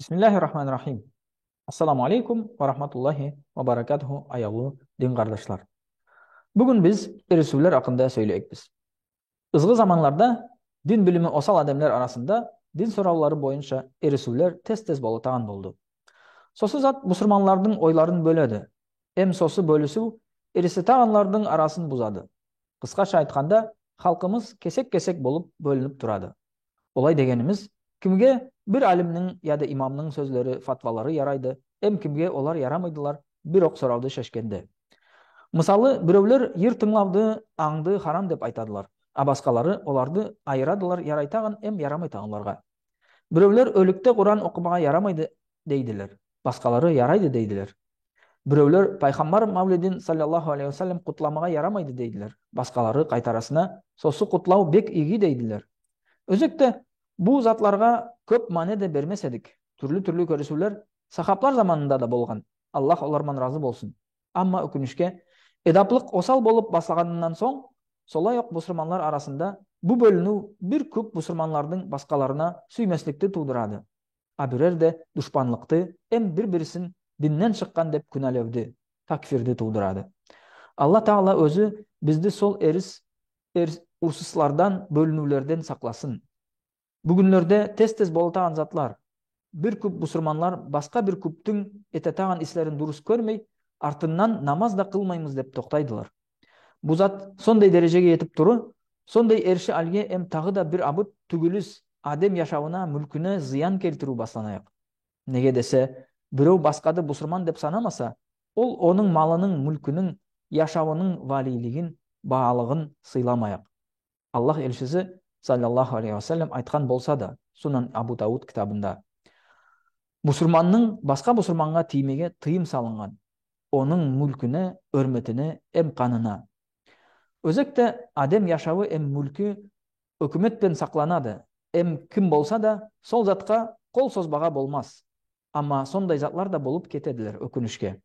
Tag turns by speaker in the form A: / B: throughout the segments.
A: Bismillahirrahmanirrahim. Assalamu alaikum wa rahmatullahi wa barakatuhu ayalı din kardeşler. Bugün biz erişivler hakkında söyleyecekiz. Izgı zamanlarda din bilimi osal adamlar arasında din soravları boyunca erişivler tez bolotağan boldu. Sosu zat Müslümanların oyların böledi. Hem sosu bölüsü erisi tağanların arasını buzadı. Kıskaça aytkanda halkımız kesek-kesek bolup bölünüp duradı. Olay degenimiz kimge bir alimning ya da imamning sözleri, fatvalары yaraydı, hem kimge olar yaramaydılar, bir ok soravdı şaşkende. Мысалы, birovler yer тыңлауды, аңды харам деп айтадылар, а басқалары оларды айырадылар ярайтаған hem ярамайтағанларға. Birovler өлікте Құран оқымаға ярамайды дейділер, басқалары ярайды дейділер. Birovler Пайғамбар Мавлидин саллаллаху алейхи вассалам құтламаға ярамайды дейділер, басқалары қайтарасына сосы құтлау бек иги дейділер. Өзекте bu zatlarga көп mane de bermesedik. Türlü görüşürler sahaplar zamanında da bolgan. Allah olarman razı bolsun. Amma ökünüşke edaplık osal bolup başlaganından soň solay ok Müslümanlar arasında bu bölünүү bir köp Müslümanlardın başkalarına süymeslikti tuğdurады. A birer de düşmanlıkты hem bir-birisin dinden çıkkan dep künalevdi, takfirdi tuğdurады. Allah Taala özü bizdi sol ursuzlardan, bölünülerden saklasın. Bugünlerde tez bolotağan zatlar, bir küp Müslümanlar başka bir küptün etetağan islerin durus görmey, артынан namaz da kılmayımız dep toktaydılar. Bu zat sonday derecege yetip turu, sonday erişi alge em tağı da bir abıt tügülüs adem yaşavına, mülküne ziyan keltiru baslanayak. Nege dese, birov başkadı Müslüman dep sanamasa, ol onun malının, mülkünün, yaşavının valiligin, bağalığın sıylamayak. Allah elçisi sallallahu aleyhi ve sellem aytkan bolsa da Sunan Abu Davud kitabında Müslümanның başka Müslümanға тимеге тыйым салынған, onun mülküne, örmetine, em kanına. Özekte adem yaşavı em mülkü hükümetpen saklanadı. Em kim bolsa da sol zatқа kol sozbağa bolmaz. Ama sonday zatlar da bolup ketediler ökünüşke.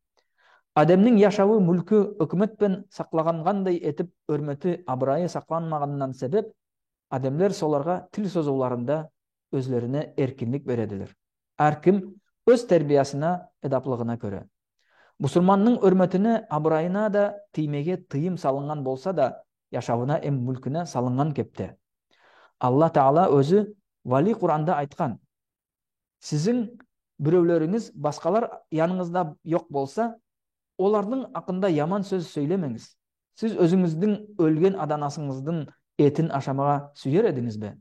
A: Ademnin yaşavı mülkü hükümetpen saklaganganday etip örmeti abrayı saklanmagandan sebep ademler solarga til sozullarında özlerine erkinlik verediler. Her kim öz terbiyasına, edaplığına göre. Müslümanның örmetine, abrayına da tiymege tıyım salıngan bolsa da yaşavına em mülküne salıngan kepte. Allah Teala özü Vali Kur'an'da aytkan. Sizin birövleriniz başkalar yanınızda yok bolsa, olarның akında yaman söz söylemeniz. Siz özünüzdün ölgen adanasınыздың etin aşamağa süyer ediniz be.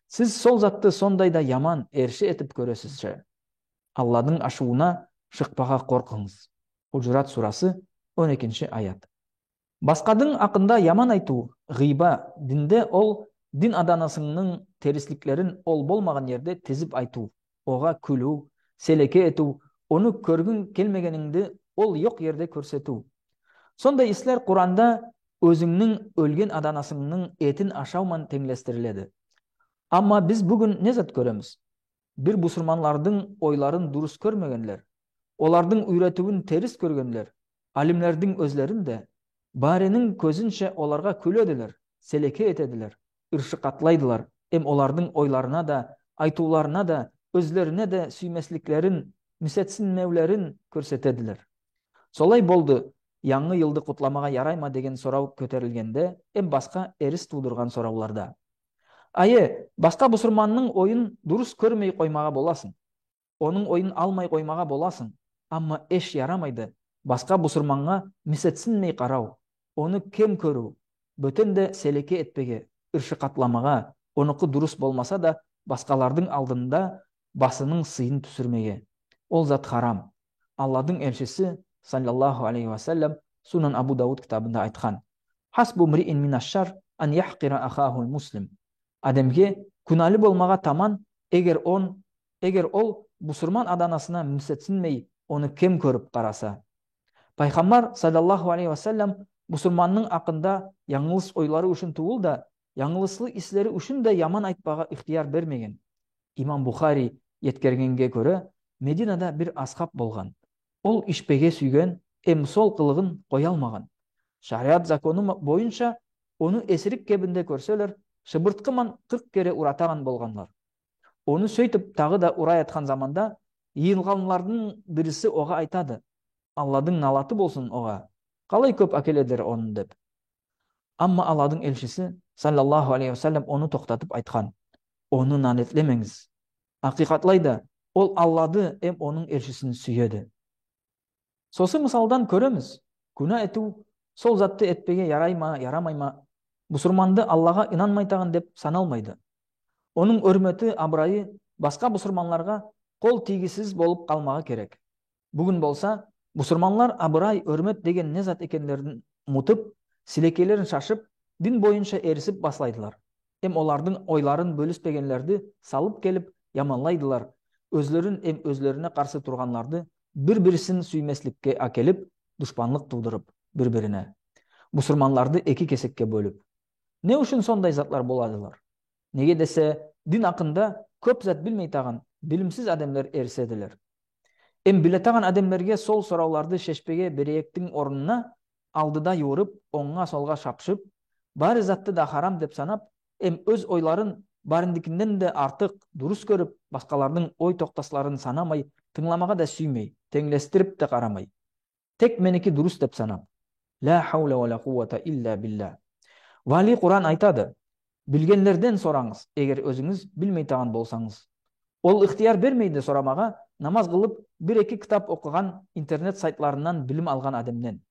A: Siz sol zatты sondayda yaman erşi etip göresizce. Allah'ın aşuğuna şıkpağa korkыңыз. Hucurat surası 12. ayat. Başkadın akında yaman aytu, gıyba, dinde ol, din adanasının terisliklerin ol bolmagan yerde tezip aytu, oğa külü, seleke etu, onu körgün kelmegeninde ol yok yerde körsetu. Sonday isler Kur'an'da özünün ölgen adanasının etin aşağıman tenglestiriledi. Ama biz bugün ne zat göremiz? Bir Müslümanlardın oyların durus görmegenler, olardın üretüvün teris görgenler, alimlerdin özlerin de barenin közünçe olarga külediler, seleke etediler, ırşıkatlaydılar. Hem olardın oylarına da, aytularına da, özlerine de süymesliklerin, müsetsinmevlerin körsetediler. Solay boldu. Яңы yılды кутламага ярайма деген сорау көтерилгенде, эм башка эрис туудурган сорауларда. Айы, башка Müslümanның ойын дурус көрмей коймага боласың. Onun oyun almay koymağa bolasın. Ama eş yaramайды. Başka Müslümanға misetsinmey karau. Onu kem körü. Böten de seleke etpege, ırşıkatlamağa, onuku durus bolmasa da başkalardın aldığında basının sıyın tüsürmege. Ol zat haram. Allah'ın elçisi sallallahu aleyhi ve sellem Sunan Abu Davud kitabında aytkan. Hasbu mri'in minaşşar an yahqira ahahul muslim. Ademge kunali bolmağa taman eğer ol Müslüman adanasına müsetsinmey onu kem körüp karasa. Peygamber sallallahu aleyhi ve sellem Müslümanның akında yanlış oyları üçün tuğul da yanlışlı isleri üçün de yaman aytpağa ihtiyar bermegen. İmam Bukhari yetkергenge göre Medina'da bir ashab bolgan. Ol işpege süygen em sol kılığın koyalmagan. Şariat zakonu boyunca onu esirik kebinde körseler şıbırtkıman 40 kere uratagan bolganlar. Onu сөйтіп тағы да урай атқан заманда Йыйылганлардын бирisi ога айтады: Алладың налаты болсын ога. Қалай көп акеледер onun деп. Амма Алладың элчиси саллаллаху алейхи вассалам оны тоқтатып айтқан: Оны нанетлемеңіз. Акыйкатлай да, ол Аллады оның элчисин сүйеді. Сосы мисалдан көрөмүз. Күнә этүү сол затты этпеге ярайма, ярамайма. Бусурманды Аллага инанмайтаган деп саналмайды. Оның өрмөтү, абырайы басқа бусурманларга кол тийгисиз болуп калмага керек. Бүгүн болса, бусурманлар абырай, өрмөт деген не зат экендерин мутуп, силекелерин шашып, дин боюнча эрисип башлайдылар. Олардын ойларын бөлүспегенлерди салып келип яманлайдылар. Өзлөрүнө каршы турганларды bir-birисин сүймесликке акелип, душманлык туудуруп bir-бирине. Бусурманларды эки кесекке бөлүп. Не үчүн сондай затлар боладылар? Неге десе, дин акында көп зат билмей таган, билимсиз адамдар эрседилер. Биле таган адамдарга сол суроолорду шешпеге беректин орнуна алдыда юуруп, оңга солга шапшып, баары затты да харам деп санап, өз ойларын барындыкинен де артык дурус көрүп, башкалардын ой токтошларын санамай, тыңламага да сүймей, теңлестирип де карамай, тек меники дурус деп санап. Ла хаула ва ла куввата илля билля. Вали Куран айтады: Билгендерден сораңыз, эгер өзүңүз билмей таган болсаңыз. Ол ыктыяр бермейди сорамага, намаз кылып, bir-эки китап окуган, интернет сайтларынан билим алган адамден.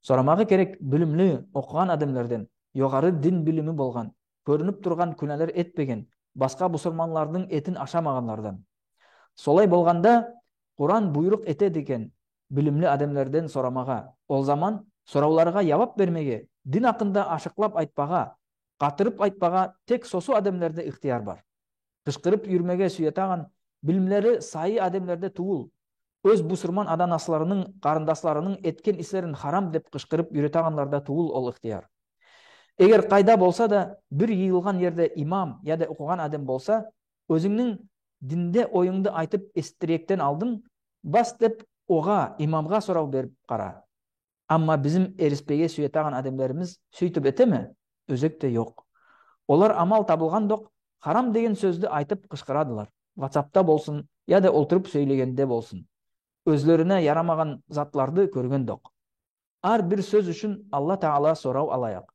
A: Сорамага керек билимли окуган адамдардан, жогору дин билими болгон, көрүнүп турган күнәлер этпеген, башка бусурманлардын этин ашамагандардан. Солай болганда, Куран буйрук этет экен билимли адамдардан сорамага. Ол заман сорауларга жабап бермеге, дин акында ашыклап айтпага, катырып айтпага тек сосу адамдарда ыктыяр бар. Кышкырып жүрмеге сүйетаган, билимлери сайы адамдарда туул. Өз бусурман аданасларынын, карындашларынын эткен ислерин харам деп кышкырып жүрөтаганларда туул ол ыктыяр. Эгер кайда болса да, бир йыйылган жерде имам яда окуган адам болса, өзүңнүн динде оюңду айтып эстиректен алдың, бас деп ога, имамга суроо берип кара. Амма bizim эриспеге сүйетаган адамдарыбыз сөйтүп этеме? Өзекте жок. Олар амал табылган док, харам деген сөздү айтып кышкырадылар. WhatsApp'та болсун, яда олтуруп сөйлөгөндө болсун. Өзлөрүнө ярамаган затларды көргөн док. Ар бир сөз үчүн Алла Таала суроо алаяк.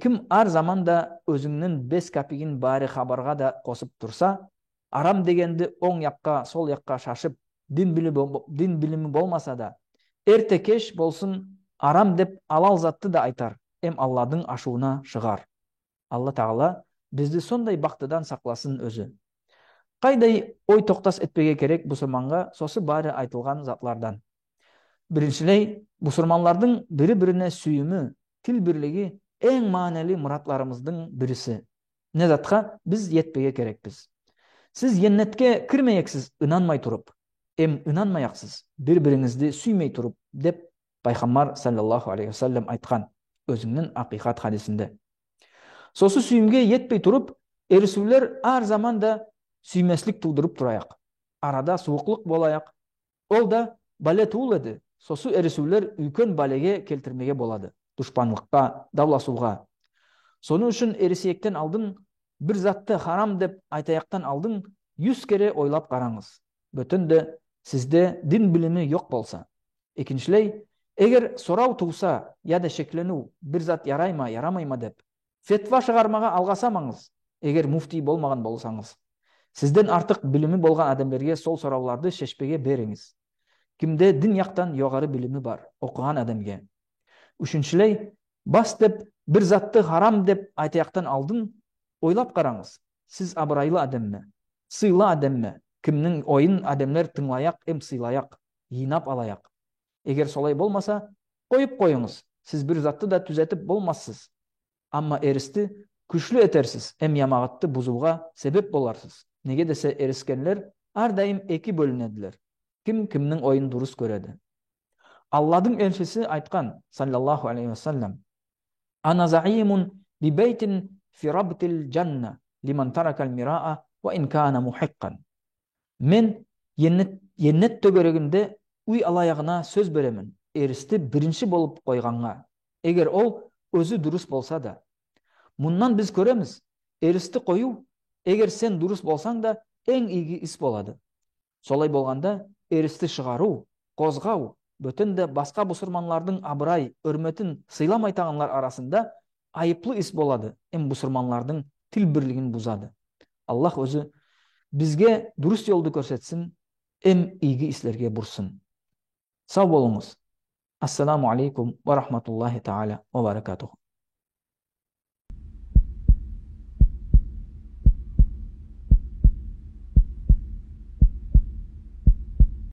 A: Ким ар заманда өзүнүн 5 капигин баары хабарга да косуп турса, арам дегенди оң жакка, сол жакка шашып, дин билими болмаса да, эрте кеш болсун арам деп алал затты да айтар, Алладың ашууна шыгар. Алла Таала бизди сондай бактыдан сакласын өзү. Кайдай ой токтас этпеге керек бусурманга сосы баары айтылган затлардан. Биринчилей, бусурманлардын бири-бирине сүйүмү, тил бирлиги эң маанилүү муратларыбыздын бириси. Не затка биз жетпеге керекпиз. Сиз jenнетке кирмейексиз ынанмай туруп, ынанмаяксыз, бири-бириңизди сүймей туруп деп Пайгамбар саллаллаху алейхи вассалам айткан өзүнүн акыйкат хадисинде. Сосы сүйүмгө жетпей туруп, эрисүүлөр ар заманда сүймеслик туудуруп тураяк. Арада сууклук болаяк. Ол да бале туул эди. Сосы эрисүүлөр үлкөн балеге келтирмеге болады. Душманлыкка, давлашууга. Сону үчүн эрисиектен алдын, бир затты харам деп айтаяктан алдын 100 кере ойлап караңыз. Бөтөндө сизде дин билими жок болса. Экинчилей, эгер суроо тууса, яда шекленүү, бир зат ярайма, ярамайма деп фетва чыгармага алгасамаңыз. Эгер муфтий болмаган болсаңыз, сизден артык билими болгон адамдарга сол суроолорду шешпеге бериңиз. Кимде дин жактан жогору билими бар, окуган адамга. Үчүнчүлей, бас деп бир затты харам деп айтаяктан алдын ойлап караңыз. Сиз абырайлы адаммы, сыйлы адаммы, кимдин оюн адамдар тыңлаяк, сыйлаяк, жыйнап алаяк. Эгер солай болмаса, коюп коюңуз. Сиз бир затты да түзөтүп болмассыз. Амма эристи күчлүү этерсиз, ямагатты бузууга себеп боларсыз. Неге десе эрискенлер ар дайым эки бөлүнөдүлөр. Ким кимдин оюн дурус көрөдү. Алладың элчиси айткан, саллаллаху алейхи вассалам: Ана заимун би бейтин фи рабтил жанна лиман таракал мираа ва ин кана мухиккан. Мен jennet төгөрөгүндө уй алаягына сөз беремин. Эристи биринчи болуп койганга, эгер ол өзү дурус болса да. Мундан биз көрөмүз, эристи коюу, эгер сен дурус болсаң да, эң ийги ис болады. Солай болганда эристи чыгаруу, козгоо бөтен да башка бусурманлардын абырай, өрмөтүн сыйламай таганлар арасында айыплы ис болады. Эм бусурманлардын тил бирлигин бузады. Аллах өзү бизге дурус жолду көрсөтсүн, эм ийги ислерге бурсын. Сау болуңуз. Ассаламу алейкум ва рахматуллахи таала ва баракатуху.